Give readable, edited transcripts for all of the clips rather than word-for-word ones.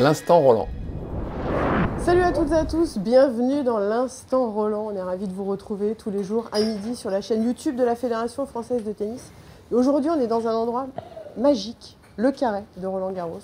L'instant Roland. Salut à toutes et à tous, bienvenue dans l'Instant Roland. On est ravis de vous retrouver tous les jours à midi sur la chaîne YouTube de la Fédération française de tennis. Et aujourd'hui, on est dans un endroit magique, le carré de Roland-Garros.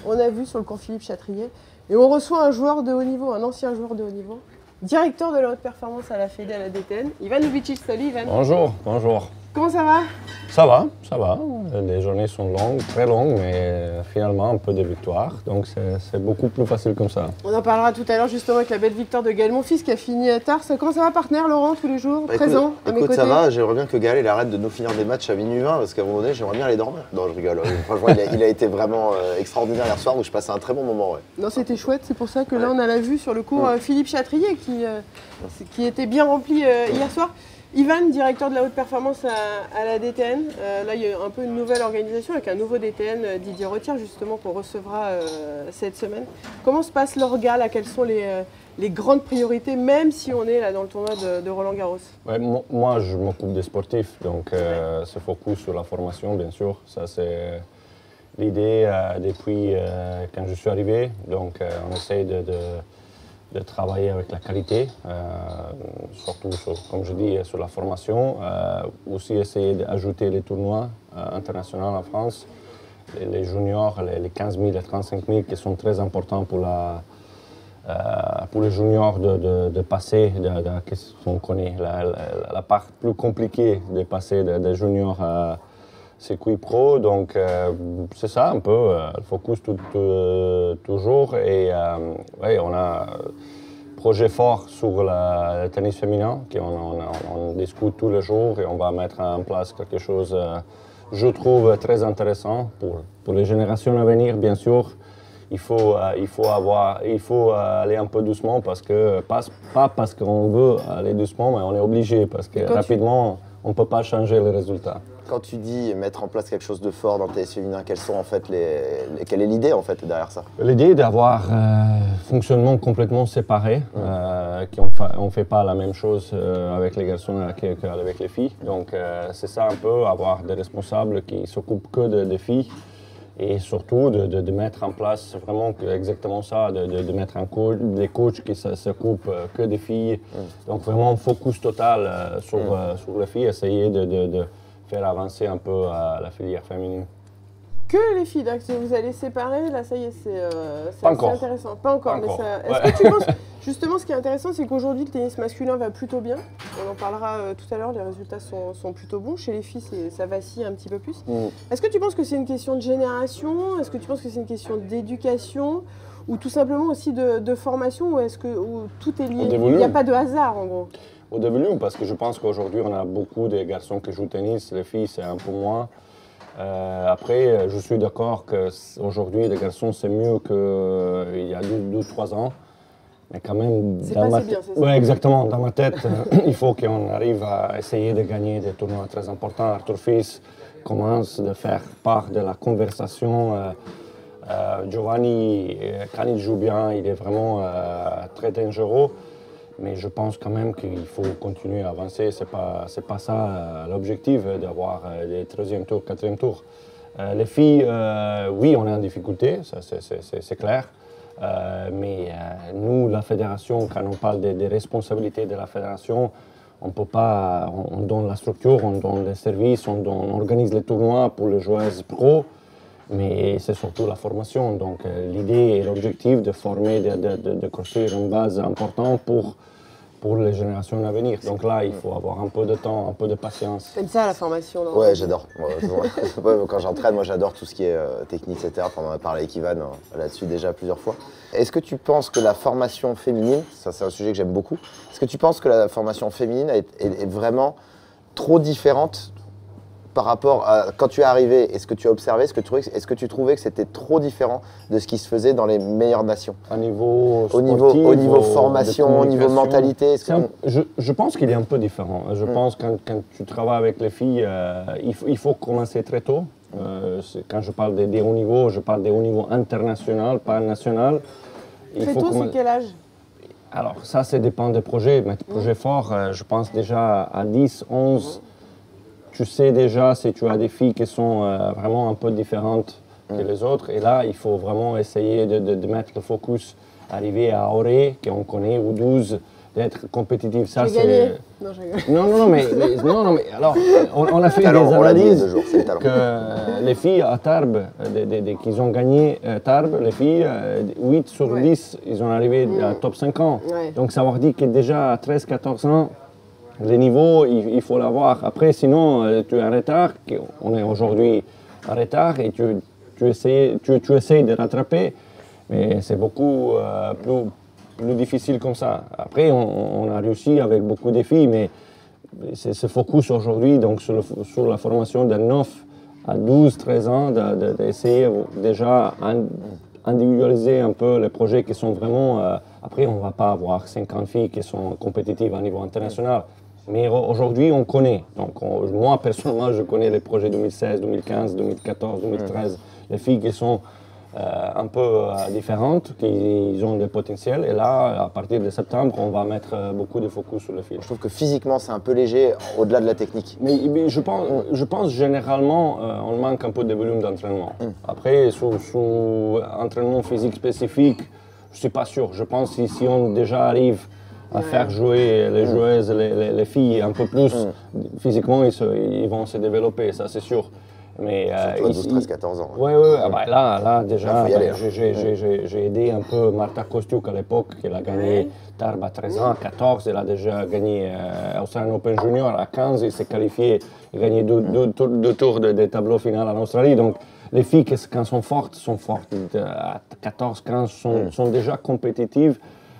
On a vu sur le cours Philippe Chatrier. Et on reçoit un joueur de haut niveau, un ancien joueur de haut niveau, directeur de la haute performance à la Fédé à la DTN, Ivan Lubicic. Salut Ivan. Bonjour, bonjour. Comment ça va? Ça va, ça va. Les journées sont longues, très longues, mais finalement un peu de victoire. Donc c'est beaucoup plus facile comme ça. On en parlera tout à l'heure justement avec la belle victoire de Gaël Monfils qui a fini tard. Comment ça va, partenaire Laurent, tous les jours, présent à mes côtés? Ça va, j'aimerais bien que Gaël il arrête de nous finir des matchs à minuit 20 parce qu'à un moment donné j'aimerais bien aller dormir. Non, je rigole. Franchement, il a été vraiment extraordinaire hier soir, donc je passais un très bon moment. Ouais. Non, c'était chouette, c'est pour ça que là on a la vue sur le cours Philippe Chatrier qui était bien rempli hier soir. Ivan, directeur de la haute performance à la DTN. Là, il y a un peu une nouvelle organisation avec un nouveau DTN, Didier Retière, justement, qu'on recevra cette semaine. Comment se passe l'orga là? Quelles sont les grandes priorités, même si on est là dans le tournoi de Roland-Garros? Ouais, moi, je m'occupe des sportifs, donc se focus sur la formation, bien sûr. Ça, c'est l'idée depuis quand je suis arrivé. Donc, on essaye de travailler avec la qualité, surtout, comme je dis, sur la formation. Aussi essayer d'ajouter les tournois internationaux en France, les juniors, les 15 000 et 35 000 qui sont très importants pour les juniors de passer, on connaît la part plus compliquée de passer des juniors à circuit pro. Donc c'est ça un peu, le focus toujours. Et ouais, on a projet fort sur le tennis féminin, on discute tous les jours et on va mettre en place quelque chose, je trouve, très intéressant pour les générations à venir, bien sûr. Il faut aller un peu doucement, pas parce qu'on veut aller doucement, mais on est obligé, parce que rapidement, on ne peut pas changer les résultats. Quand tu dis mettre en place quelque chose de fort dans le tennis féminin, quelles sont en fait quelle est l'idée en fait derrière ça? L'idée est d'avoir un fonctionnement complètement séparé, qu'on ne fait pas la même chose avec les garçons qu'avec les filles. Donc c'est ça un peu, avoir des responsables qui s'occupent que des filles et surtout de mettre en place vraiment exactement ça, de mettre des coachs qui s'occupent que des filles. Donc vraiment focus total sur les filles, essayer de faire avancer un peu la filière féminine. Que les filles, vous allez séparer, là ça y est, c'est assez intéressant. Pas encore, mais ça... Ouais. Est-ce que tu penses, justement ce qui est intéressant, c'est qu'aujourd'hui le tennis masculin va plutôt bien. On en parlera tout à l'heure, les résultats sont plutôt bons. Chez les filles, ça vacille un petit peu plus. Est-ce que tu penses que c'est une question de génération? Est-ce que tu penses que c'est une question d'éducation? Ou tout simplement aussi de formation? Ou est-ce que tout est lié? Il n'y a pas de hasard en gros? Au début, parce que je pense qu'aujourd'hui, on a beaucoup de garçons qui jouent au tennis, les filles, c'est un peu moins. Après, je suis d'accord qu'aujourd'hui, les garçons, c'est mieux qu'il y a 2-3 ans. Mais quand même, c'est pas si bien, c'est ça? Ouais, exactement. Dans ma tête, il faut qu'on arrive à essayer de gagner des tournois très importants. Arthur Fils commence à faire part de la conversation. Giovanni, quand il joue bien, il est vraiment très dangereux. Mais je pense quand même qu'il faut continuer à avancer. C'est pas ça l'objectif d'avoir les 13e tours, 4e tours. Les filles, oui, on est en difficulté, ça c'est clair. Mais nous, la fédération, quand on parle des responsabilités de la fédération, on peut pas, on donne la structure, on donne les services, on organise les tournois pour les joueuses pro. Mais c'est surtout la formation. Donc l'idée et l'objectif de former, de construire une base importante pour les générations à venir. Donc là, il faut avoir un peu de temps, un peu de patience. T'aimes ça la formation, non? Ouais, j'adore. Quand j'entraîne, moi j'adore tout ce qui est technique, etc. Enfin, on en a parlé avec Ivan là-dessus déjà plusieurs fois. Est-ce que tu penses que la formation féminine, ça c'est un sujet que j'aime beaucoup, est-ce que tu penses que la formation féminine est vraiment trop différente par rapport à quand tu es arrivé et ce que tu as observé, est-ce que tu trouvais que c'était trop différent de ce qui se faisait dans les meilleures nations? Au niveau sportif, au niveau formation, au niveau mentalité, je pense qu'il est un peu différent. Je pense que quand tu travailles avec les filles, il faut commencer très tôt. Quand je parle des hauts niveaux, je parle des hauts niveaux international, pas national. Très tôt, c'est quel âge? Alors ça dépend des projets. Mais des projets forts, je pense déjà à 10, 11. Tu sais déjà si tu as des filles qui sont vraiment un peu différentes que les autres. Et là, il faut vraiment essayer de mettre le focus, arriver à Auray, qu'on connaît, ou 12, d'être compétitif. Ça, J'ai gagné. Non, je rigole. non, mais alors, on a fait des on l'a dit il y a 2 analyses jours, c'est le talent. que les filles à Tarbes, qu'ils ont gagné Tarbes, les filles, 8 sur 10, ils ont arrivé à top 50. Ouais. Donc ça veut dire que déjà à 13-14 ans, le niveau, il faut l'avoir. Après, sinon, tu es en retard. On est aujourd'hui en retard et tu essayes de rattraper, mais c'est beaucoup plus difficile comme ça. Après, on a réussi avec beaucoup de filles, mais c'est ce focus aujourd'hui donc sur la formation de 9 à 12-13 ans, d'essayer déjà individualiser un peu les projets qui sont vraiment... après, on ne va pas avoir 50 filles qui sont compétitives à niveau international. Mais aujourd'hui, on connaît. Donc, moi, personnellement, je connais les projets 2016, 2015, 2014, 2013. Les filles qui sont un peu différentes, qui ont des potentiels. Et là, à partir de septembre, on va mettre beaucoup de focus sur les filles. Je trouve que physiquement, c'est un peu léger au-delà de la technique. Mais je pense généralement, on manque un peu de volume d'entraînement. Après, sous entraînement physique spécifique, je ne suis pas sûr. Je pense que si on déjà arrive à faire jouer les joueuses, les filles un peu plus, physiquement, ils vont se développer, ça c'est sûr. Mais Surtout à 12-13-14 ans. Oui, là déjà, j'ai aidé un peu Marta Kostiuk à l'époque, elle a gagné Tarbes à 13 ans, à 14, elle a déjà gagné Australian Open Junior, à 15, elle s'est qualifiée, elle a gagné deux tours des tableaux finaux en Australie. Donc les filles, quand elles sont fortes à 14-15, sont déjà compétitives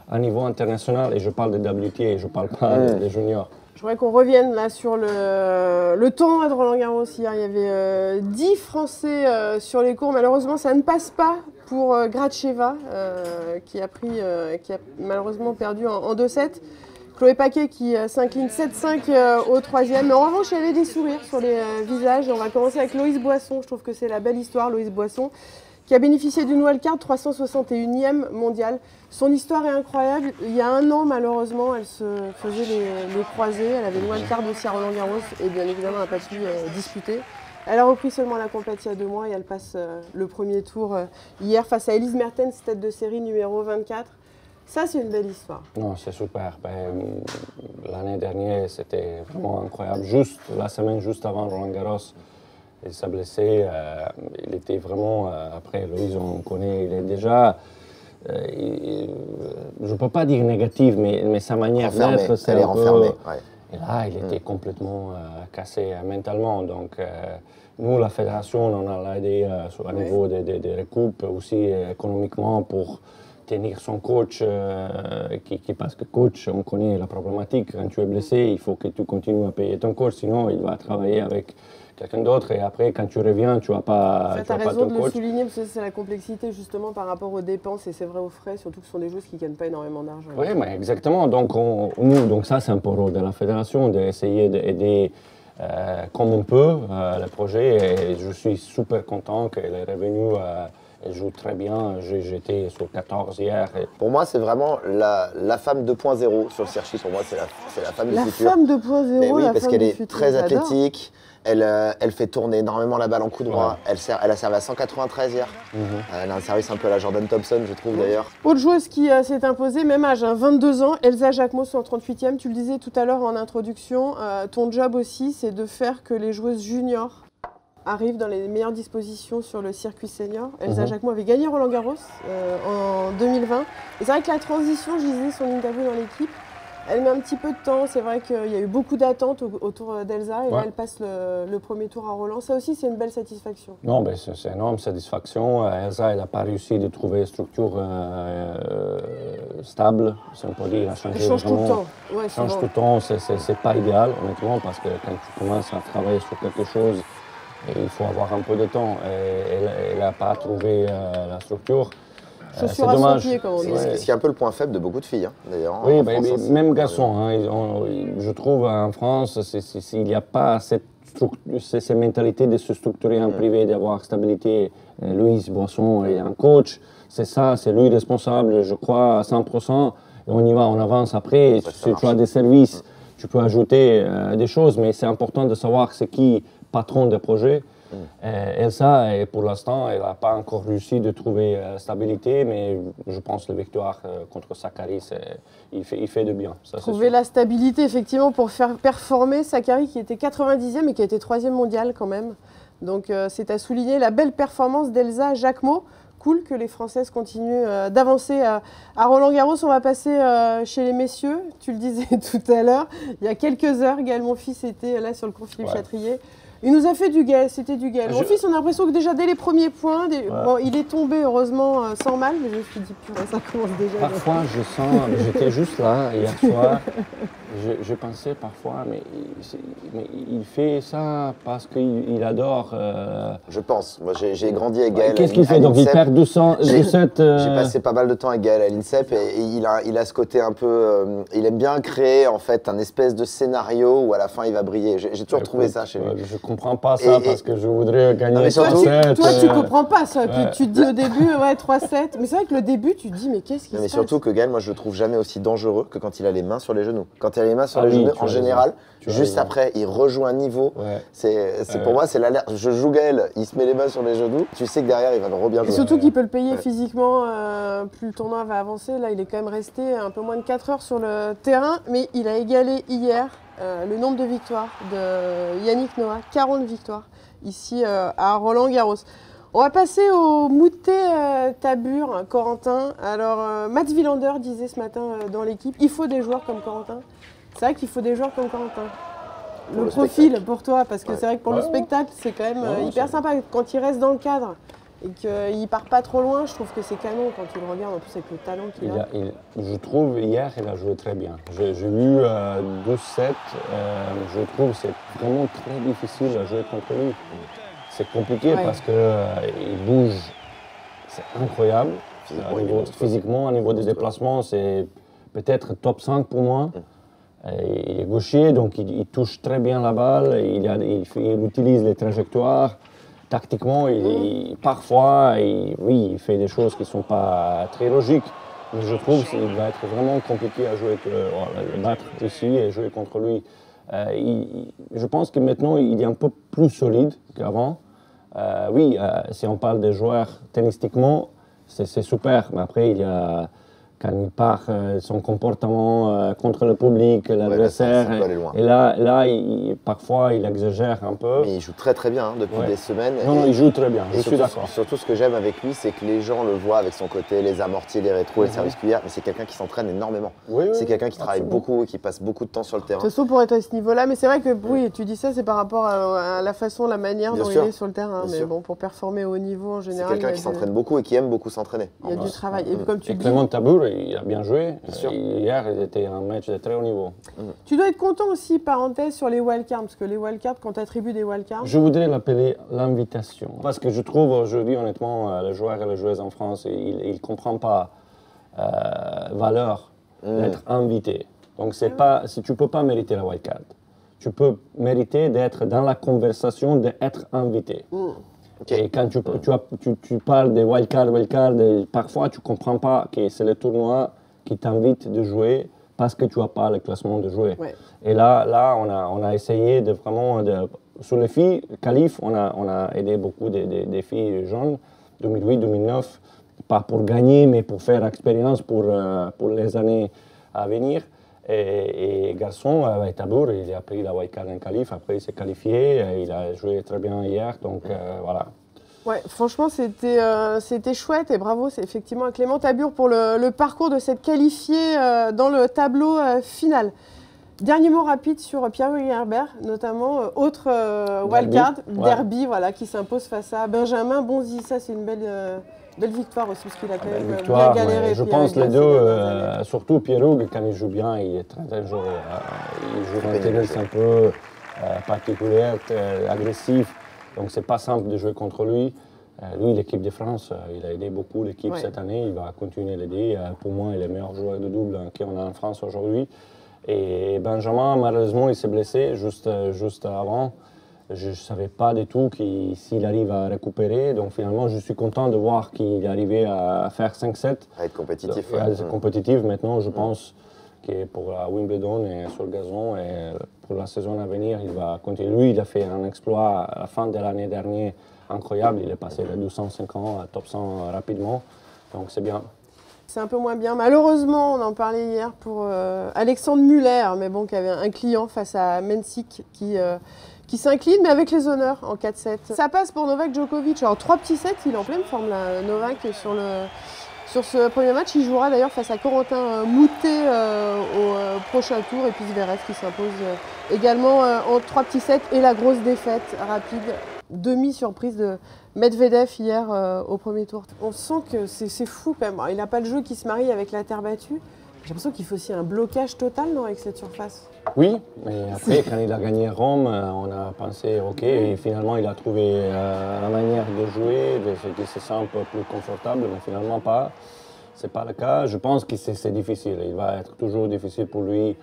à niveau international, et je parle de WTA, je ne parle pas des juniors. Je voudrais qu'on revienne là sur le tournoi de Roland-Garros. Hier, il y avait 10 Français sur les cours. Malheureusement, ça ne passe pas pour Gracheva, qui a malheureusement perdu en 2-7. Chloé Paquet qui s'incline 7-5 au troisième. Mais en revanche, il y avait des sourires sur les visages. Et on va commencer avec Loïs Boisson. Je trouve que c'est la belle histoire, Loïs Boisson, qui a bénéficié d'une wildcard 361e mondiale. Son histoire est incroyable. Il y a 1 an, malheureusement, elle se faisait les croisés. Elle avait une wildcard aussi à Roland-Garros et bien évidemment, elle n'a pas pu disputer. Elle a repris seulement la compétition il y a 2 mois et elle passe le premier tour hier face à Elise Mertens, tête de série numéro 24. Ça, c'est une belle histoire. Non, c'est super. L'année dernière, c'était vraiment incroyable. Juste la semaine juste avant Roland-Garros, il s'est blessé. Il était vraiment... après, Loïs, on connaît, il est déjà... je ne peux pas dire négative, mais sa manière d'être, c'est un peu... Et là, il était complètement cassé mentalement. Donc, nous, la fédération, on a aidé au niveau des recoupes, aussi économiquement, pour tenir son coach, parce que coach, on connaît la problématique. Quand tu es blessé, il faut que tu continues à payer ton coach, sinon il va travailler avec quelqu'un d'autre, et après, quand tu reviens, tu n'as pas, tu as raison de le souligner, parce que c'est la complexité justement par rapport aux dépenses, et c'est vrai aux frais, surtout que ce sont des joueuses qui ne gagnent pas énormément d'argent. Oui, mais exactement. Donc, donc ça, c'est un peu le rôle de la fédération, d'essayer d'aider comme on peut le projet, et je suis super content qu'elle est revenue. Elle joue très bien. J'étais sur 14 hier. Pour moi, c'est vraiment la femme 2.0 sur le circuit. Pour moi, c'est la femme du futur. La femme 2.0, oui, parce qu'elle est futur, très athlétique. Elle fait tourner énormément la balle en coup droit. Ouais. Elle a servi à 193 hier. Elle a un service un peu à la Jordan Thompson, je trouve d'ailleurs. Autre joueuse qui s'est imposée, même âge, 22 ans, Elsa Jacquemot, 138e. Tu le disais tout à l'heure en introduction, ton job aussi, c'est de faire que les joueuses juniors arrive dans les meilleures dispositions sur le circuit senior. Elsa Jacquemot avait gagné Roland-Garros en 2020. Et c'est vrai que la transition, je lisais son interview dans l'équipe, elle met un petit peu de temps. C'est vrai qu'il y a eu beaucoup d'attentes autour d'Elsa. Et là, elle passe le premier tour à Roland. Ça aussi, c'est une belle satisfaction. Non, mais c'est une énorme satisfaction. Elsa, elle n'a pas réussi de trouver une structure stable, si on peut dire. Elle change tout le temps. Ouais, change tout le temps. C'est pas idéal, honnêtement, parce que quand tu commences à travailler sur quelque chose, et il faut avoir un peu de temps. Elle n'a pas trouvé la structure. Chaussure à son pied, comme on dit. Ce qui est un peu le point faible de beaucoup de filles, d'ailleurs. Oui, même garçons. Je trouve en France, il n'y a pas cette mentalité de se structurer en privé, d'avoir stabilité. Loïs Boisson est un coach. C'est ça, c'est lui responsable, je crois, à 100%. Et on y va, on avance après. Si tu as des services, tu peux ajouter des choses, mais c'est important de savoir c'est qui patron de projet. Elsa, et pour l'instant, elle n'a pas encore réussi de trouver stabilité, mais je pense que la victoire contre Sakkari, il fait de bien. Ça, Trouver la stabilité, effectivement, pour faire performer Sakkari, qui était 90e et qui a été 3e mondial quand même. Donc c'est à souligner la belle performance d'Elsa Jacquemot. Cool que les Françaises continuent d'avancer à Roland-Garros. On va passer chez les messieurs. Tu le disais tout à l'heure, il y a quelques heures, Gaël Monfils était là sur le court Philippe Chatrier. Il nous a fait du Gaël, c'était du Gaël. Monfils, on a l'impression que déjà dès les premiers points, bon, il est tombé heureusement sans mal, mais je me suis dit, purée, ça commence déjà. Parfois, je sens, j'étais juste là hier soir, je pensais parfois, mais il fait ça parce qu'il adore. Je pense. Moi, j'ai grandi avec Gaël. Qu'est-ce qu'il fait? Donc il perd 17. J'ai passé pas mal de temps avec Gaël à l'INSEP et il a ce côté un peu. Il aime bien créer en fait un espèce de scénario où à la fin il va briller. J'ai toujours trouvé ça chez lui. Je comprends pas ça parce que je voudrais gagner 3-7. Toi, tu comprends pas ça. Tu te dis au début, 3-7. Mais c'est vrai que le début, tu te dis, mais qu'est-ce qui se passe? Mais surtout que Gaël, moi, je le trouve jamais aussi dangereux que quand il a les mains sur les genoux. Quand il a les mains sur les genoux, en général, juste après, il rejoue un niveau. Pour moi, c'est l'alerte. Je joue Gaël, il se met les mains sur les genoux. Tu sais que derrière, il va le bien jouer. Et surtout qu'il peut le payer physiquement. Plus le tournoi va avancer. Là, il est quand même resté un peu moins de 4 heures sur le terrain. Mais il a égalé hier le nombre de victoires de Yannick Noah. 40 victoires ici à Roland-Garros. On va passer au Moutet Tabur, Corentin. Alors, Mats Wilander disait ce matin dans l'équipe, il faut des joueurs comme Corentin. C'est vrai qu'il faut des joueurs comme Corentin. Le profil spectacle. Pour toi, parce que c'est vrai que pour le spectacle, c'est quand même hyper sympa. Quand il reste dans le cadre et qu'il ne part pas trop loin, je trouve que c'est canon quand tu le regardes, en plus avec le talent qu'il a. Je trouve hier, il a joué très bien. J'ai vu 12-7. Je trouve que c'est vraiment très difficile à jouer contre lui. C'est compliqué parce qu'il bouge, c'est incroyable. Physiquement, au niveau des déplacements, c'est peut-être top 5 pour moi. Il est gaucher, donc il touche très bien la balle, il utilise les trajectoires. Tactiquement, parfois, il fait des choses qui ne sont pas très logiques. Mais je trouve qu'il va être vraiment compliqué à jouer, le battre ici et jouer contre lui. Je pense que maintenant, il est un peu plus solide qu'avant. Si on parle des joueurs tennistiquement, c'est super. Mais après, il y a quand il part, son comportement contre le public, l'adversaire. Et là parfois, il exagère un peu. Mais il joue très très bien depuis des semaines. Non, il joue très bien, je suis d'accord. Surtout, ce que j'aime avec lui, c'est que les gens le voient avec son côté, les amortis, les rétros, les services cuillères. Mais c'est quelqu'un qui s'entraîne énormément. C'est quelqu'un qui travaille beaucoup et qui passe beaucoup de temps sur le terrain. De toute façon, pour être à ce niveau-là, mais c'est vrai que tu dis ça, c'est par rapport à la façon, la manière dont il est sur le terrain. Mais bon, pour performer au niveau en général. C'est quelqu'un qui s'entraîne beaucoup et qui aime beaucoup s'entraîner. Il y a du travail. Et comme tu dis. Clément Tabur, il a bien joué. Hier, c'était un match de très haut niveau. Tu dois être content aussi, parenthèse, sur les wildcards, parce que les wildcards, quand tu attribues des wildcards... Je voudrais l'appeler l'invitation. Parce que je trouve aujourd'hui, honnêtement, le joueur et la joueuse en France, il ne comprend pas valeur d'être invité. Donc, tu ne peux pas mériter la wildcard. Tu peux mériter d'être dans la conversation, d'être invité. Et quand tu parles des wildcards, parfois, tu ne comprends pas que c'est le tournoi qui t'invite de jouer parce que tu n'as pas le classement de jouer. Et là on a essayé de vraiment, sur les filles, qualif, on a aidé beaucoup des filles jeunes, 2008, 2009, pas pour gagner, mais pour faire expérience pour les années à venir. Et garçon, Tabur, il a pris la wildcard en qualif, après il s'est qualifié, il a joué très bien hier, donc voilà. Ouais, franchement, c'était chouette et bravo, c'est effectivement à Clément Tabur pour le parcours de cette qualifiée dans le tableau final. Dernier mot rapide sur Pierre-Louis Herbert, notamment autre wildcard, derby, qui s'impose face à Benjamin Bonzi. Ça, c'est une belle victoire aussi, parce qu'il a quand même bien galéré. Je pense les deux, surtout Pierre-Louis, quand il joue bien, il est très dangereux. Il joue un tennis un peu particulier, agressif. Donc, c'est pas simple de jouer contre lui. Lui, l'équipe de France, il a aidé beaucoup l'équipe cette année. Il va continuer à l'aider. Pour moi, il est le meilleur joueur de double qu'on a en France aujourd'hui. Et Benjamin, malheureusement, il s'est blessé juste avant. Je ne savais pas du tout s'il arrive à récupérer. Donc, finalement, je suis content de voir qu'il est arrivé à faire 5-7. À être compétitif. À être compétitif. Maintenant, je pense qui est pour la Wimbledon et sur le gazon. Et pour la saison à venir, il va continuer. Lui, il a fait un exploit à la fin de l'année dernière incroyable. Il est passé de 250 à top 100 rapidement. Donc c'est bien. C'est un peu moins bien. Malheureusement, on en parlait hier pour Alexandre Muller, mais bon, qui avait un client face à Mensik qui s'incline, mais avec les honneurs en 4-7. Ça passe pour Novak Djokovic. Alors 3 petits sets, il est en pleine forme là, Novak, sur ce premier match. Il jouera d'ailleurs face à Corentin Moutet au prochain tour, et puis Zverev qui s'impose également en 3 petits sets. Et la grosse défaite rapide, demi-surprise de Medvedev hier au premier tour. On sent que c'est fou quand même. Il n'a pas le jeu qui se marie avec la terre battue. J'ai l'impression qu'il faut aussi un blocage total, non, avec cette surface. Oui, mais après, quand il a gagné Rome, on a pensé, ok, et finalement, il a trouvé la manière de jouer, de se sentir un peu plus confortable, mais finalement pas. C'est pas le cas. Je pense que c'est difficile. Il va être toujours difficile pour lui.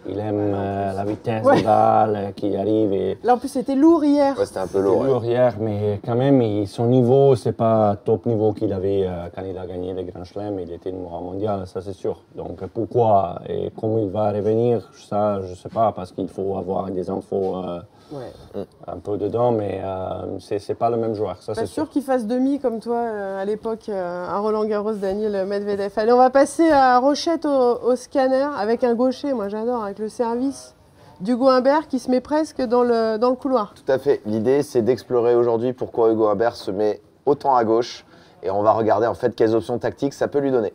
Il aime la vitesse de balle qui arrive. Et là, en plus, c'était lourd hier. Ouais, c'était un peu lourd. Lourd hier, mais quand même, son niveau, c'est pas top niveau qu'il avait quand il a gagné les Grands Chelems. Il était numéro 1 mondial, ça c'est sûr. Donc pourquoi et comment il va revenir, ça, je sais pas, parce qu'il faut avoir des infos un peu dedans, mais c'est pas le même joueur, ça c'est sûr. Pas sûr qu'il fasse demi comme toi à l'époque à Roland-Garros, Daniel Medvedev. Allez, on va passer à Rochette au scanner avec un gaucher, moi j'adore, avec le service d'Hugo Humbert qui se met presque dans le couloir. Tout à fait. L'idée, c'est d'explorer aujourd'hui pourquoi Hugo Humbert se met autant à gauche, et on va regarder en fait quelles options tactiques ça peut lui donner.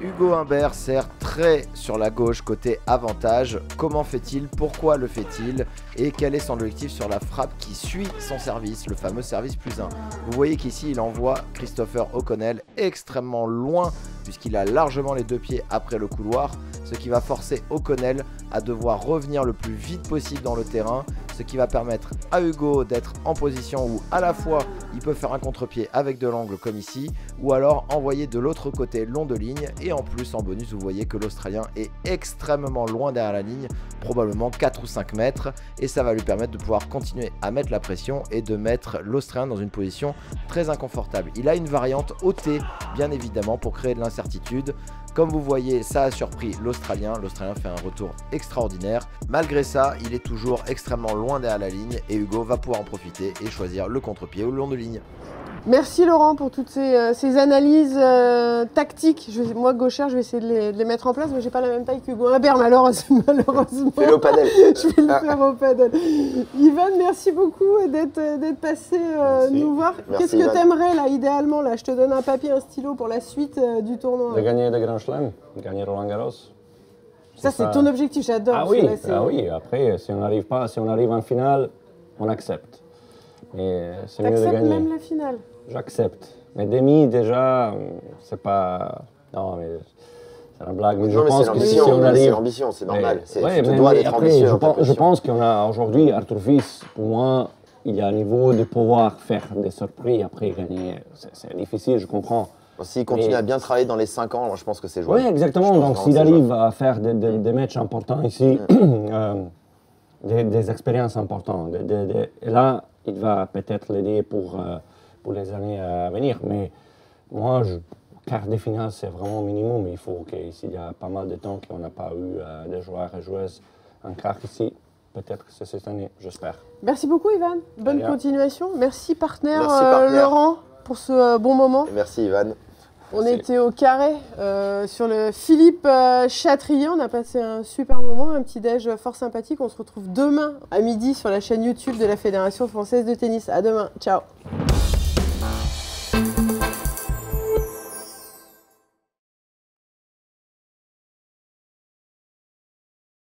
Hugo Humbert sert très sur la gauche côté avantage. Comment fait-il? Pourquoi le fait-il? Et quel est son objectif sur la frappe qui suit son service, le fameux service +1? Vous voyez qu'ici il envoie Christopher O'Connell extrêmement loin puisqu'il a largement les 2 pieds après le couloir, ce qui va forcer O'Connell à devoir revenir le plus vite possible dans le terrain, ce qui va permettre à Hugo d'être en position où à la fois il peut faire un contre-pied avec de l'angle comme ici, ou alors envoyer de l'autre côté long de ligne, et en plus en bonus vous voyez que l'Australien est extrêmement loin derrière la ligne, probablement 4 ou 5 mètres, et ça va lui permettre de pouvoir continuer à mettre la pression et de mettre l'Australien dans une position très inconfortable. Il a une variante OT bien évidemment pour créer de l'incertitude. Comme vous voyez, ça a surpris l'Australien. L'Australien fait un retour extraordinaire. Malgré ça, il est toujours extrêmement loin derrière la ligne et Hugo va pouvoir en profiter et choisir le contre-pied au long de ligne. Merci Laurent pour toutes ces analyses tactiques. Moi, gauchère, je vais essayer de les mettre en place, mais j'ai pas la même taille qu'Hugo Humbert, malheureusement. Fais-le au padel. Je vais le faire au padel. Ivan, merci beaucoup d'être passé nous voir. Qu'est-ce que tu aimerais là, idéalement là? Je te donne un papier, un stylo pour la suite du tournoi. De gagner des Grands Chelems, gagner Roland-Garros. Ça, c'est ton objectif, j'adore. Ah oui, oui, après, si on arrive en finale, on accepte. Mais c'est mieux de gagner. T'acceptes même la finale? J'accepte. Mais demi, déjà, c'est pas... Non, mais c'est une blague. Mais je pense que si on arrive... C'est l'ambition, c'est normal. Ouais, mais après, je pense qu'on a aujourd'hui, Arthur Fils, pour moi, il y a un niveau de pouvoir faire des surprises après gagner. C'est difficile, je comprends. S'il continue à bien travailler dans les 5 ans, je pense que c'est jouable. Oui, exactement. Donc s'il arrive à faire des matchs importants ici, des expériences importantes, et là, il va peut-être l'aider pour les années à venir. Mais moi, quart de finale, c'est vraiment minimum. Il faut s'il y a pas mal de temps qu'on n'a pas eu des joueurs et joueuses en quart ici, peut-être que c'est cette année, j'espère. Merci beaucoup Ivan, bonne continuation. Merci partenaire Laurent pour ce bon moment. Et merci Ivan. On était au carré sur le Philippe Chatrier, on a passé un super moment, un petit déj fort sympathique. On se retrouve demain à midi sur la chaîne YouTube de la Fédération Française de Tennis. À demain, ciao.